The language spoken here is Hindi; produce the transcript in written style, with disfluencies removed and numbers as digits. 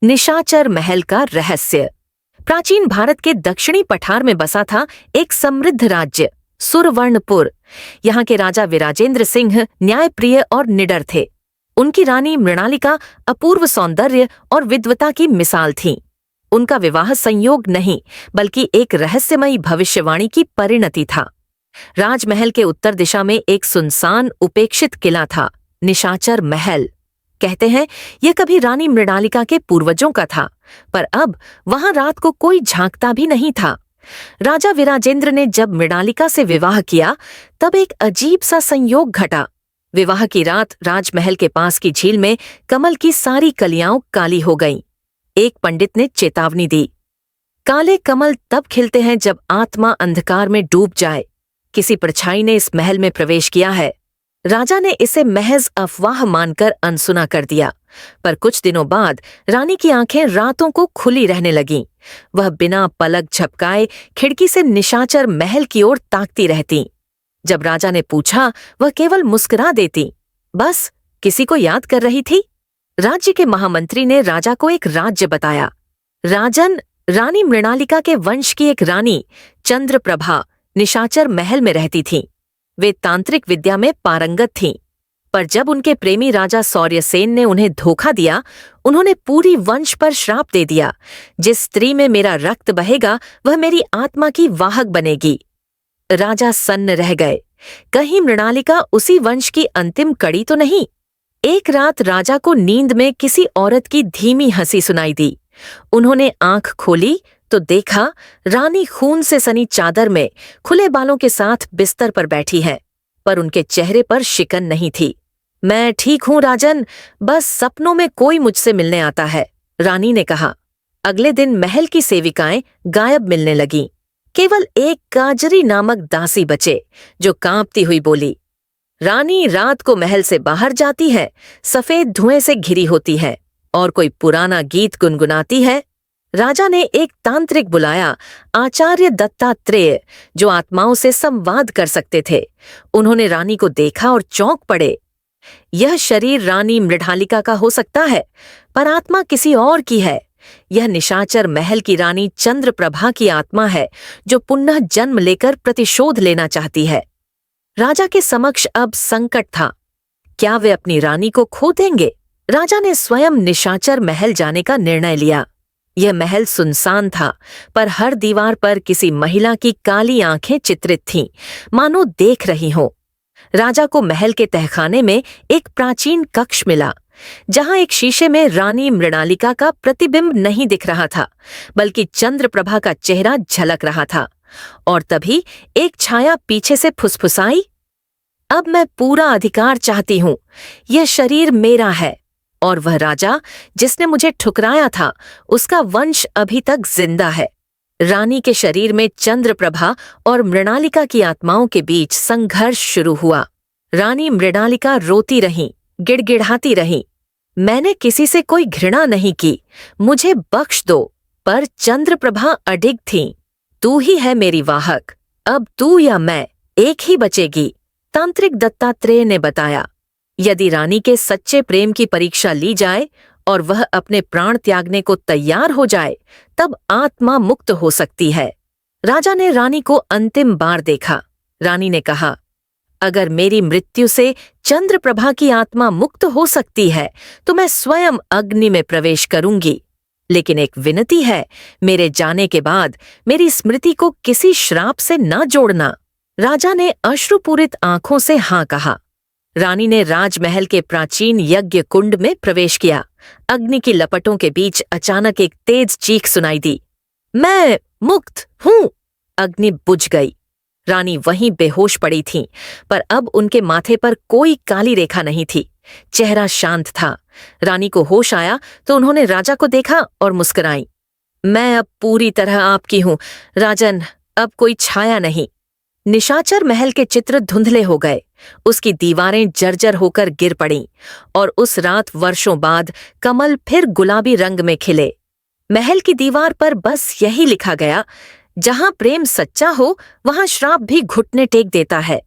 निशाचर महल का रहस्य। प्राचीन भारत के दक्षिणी पठार में बसा था एक समृद्ध राज्य सुरवर्णपुर। यहाँ के राजा विराजेंद्र सिंह न्यायप्रिय और निडर थे। उनकी रानी मृणालिका अपूर्व सौंदर्य और विद्वता की मिसाल थी। उनका विवाह संयोग नहीं बल्कि एक रहस्यमयी भविष्यवाणी की परिणति था। राजमहल के उत्तर दिशा में एक सुनसान उपेक्षित किला था, निशाचर महल। कहते हैं यह कभी रानी मृणालिका के पूर्वजों का था, पर अब वहां रात को कोई झांकता भी नहीं था। राजा विराजेंद्र ने जब मृणालिका से विवाह किया तब एक अजीब सा संयोग घटा। विवाह की रात राजमहल के पास की झील में कमल की सारी कलियां काली हो गईं। एक पंडित ने चेतावनी दी, काले कमल तब खिलते हैं जब आत्मा अंधकार में डूब जाए। किसी परछाई ने इस महल में प्रवेश किया है। राजा ने इसे महज अफवाह मानकर अनसुना कर दिया, पर कुछ दिनों बाद रानी की आंखें रातों को खुली रहने लगीं। वह बिना पलक झपकाए खिड़की से निशाचर महल की ओर ताकती रहती। जब राजा ने पूछा, वह केवल मुस्कुरा देती, बस किसी को याद कर रही थी। राज्य के महामंत्री ने राजा को एक राज्य बताया। राजन, रानी मृणालिका के वंश की एक रानी चंद्रप्रभा निशाचर महल में रहती थीं। वे तांत्रिक विद्या में पारंगत थीं, पर जब उनके प्रेमी राजा सौर्यसेन ने उन्हें धोखा दिया, उन्होंने पूरी वंश पर श्राप दे दिया, जिस स्त्री में मेरा रक्त बहेगा वह मेरी आत्मा की वाहक बनेगी। राजा सन्न रह गए, कहीं मृणालिका उसी वंश की अंतिम कड़ी तो नहीं। एक रात राजा को नींद में किसी औरत की धीमी हंसी सुनाई दी। उन्होंने आंख खोली तो देखा रानी खून से सनी चादर में खुले बालों के साथ बिस्तर पर बैठी है, पर उनके चेहरे पर शिकन नहीं थी। मैं ठीक हूं राजन, बस सपनों में कोई मुझसे मिलने आता है, रानी ने कहा। अगले दिन महल की सेविकाएं गायब मिलने लगीं। केवल एक काजरी नामक दासी बचे, जो कांपती हुई बोली, रानी रात को महल से बाहर जाती है, सफेद धुएं से घिरी होती है और कोई पुराना गीत गुनगुनाती है। राजा ने एक तांत्रिक बुलाया, आचार्य दत्तात्रेय, जो आत्माओं से संवाद कर सकते थे। उन्होंने रानी को देखा और चौंक पड़े। यह शरीर रानी मृणालिका का हो सकता है, पर आत्मा किसी और की है। यह निशाचर महल की रानी चंद्रप्रभा की आत्मा है, जो पुनः जन्म लेकर प्रतिशोध लेना चाहती है। राजा के समक्ष अब संकट था, क्या वे अपनी रानी को खो देंगे? राजा ने स्वयं निशाचर महल जाने का निर्णय लिया। यह महल सुनसान था, पर हर दीवार पर किसी महिला की काली आंखें चित्रित थीं, मानो देख रही हों। राजा को महल के तहखाने में एक प्राचीन कक्ष मिला, जहां एक शीशे में रानी मृणालिका का प्रतिबिंब नहीं दिख रहा था, बल्कि चंद्रप्रभा का चेहरा झलक रहा था। और तभी एक छाया पीछे से फुसफुसाई, अब मैं पूरा अधिकार चाहती हूं, यह शरीर मेरा है। और वह राजा जिसने मुझे ठुकराया था, उसका वंश अभी तक जिंदा है। रानी के शरीर में चंद्रप्रभा और मृणालिका की आत्माओं के बीच संघर्ष शुरू हुआ। रानी मृणालिका रोती रही, गिड़गिड़ाती रही, मैंने किसी से कोई घृणा नहीं की, मुझे बख्श दो। पर चंद्रप्रभा अडिग थीं, तू ही है मेरी वाहक, अब तू या मैं, एक ही बचेगी, तांत्रिक दत्तात्रेय ने बताया। यदि रानी के सच्चे प्रेम की परीक्षा ली जाए और वह अपने प्राण त्यागने को तैयार हो जाए, तब आत्मा मुक्त हो सकती है। राजा ने रानी को अंतिम बार देखा। रानी ने कहा, अगर मेरी मृत्यु से चंद्रप्रभा की आत्मा मुक्त हो सकती है तो मैं स्वयं अग्नि में प्रवेश करूंगी। लेकिन एक विनती है, मेरे जाने के बाद मेरी स्मृति को किसी श्राप से न जोड़ना। राजा ने अश्रुपूरित आंखों से हाँ कहा। रानी ने राजमहल के प्राचीन यज्ञ कुंड में प्रवेश किया। अग्नि की लपटों के बीच अचानक एक तेज चीख सुनाई दी, मैं मुक्त हूं। अग्नि बुझ गई। रानी वहीं बेहोश पड़ी थीं, पर अब उनके माथे पर कोई काली रेखा नहीं थी, चेहरा शांत था। रानी को होश आया तो उन्होंने राजा को देखा और मुस्कुराई, मैं अब पूरी तरह आपकी हूं राजन, अब कोई छाया नहीं। निशाचर महल के चित्र धुंधले हो गए, उसकी दीवारें जर्जर होकर गिर पड़ीं और उस रात वर्षों बाद कमल फिर गुलाबी रंग में खिले। महल की दीवार पर बस यही लिखा गया, जहां प्रेम सच्चा हो वहां श्राप भी घुटने टेक देता है।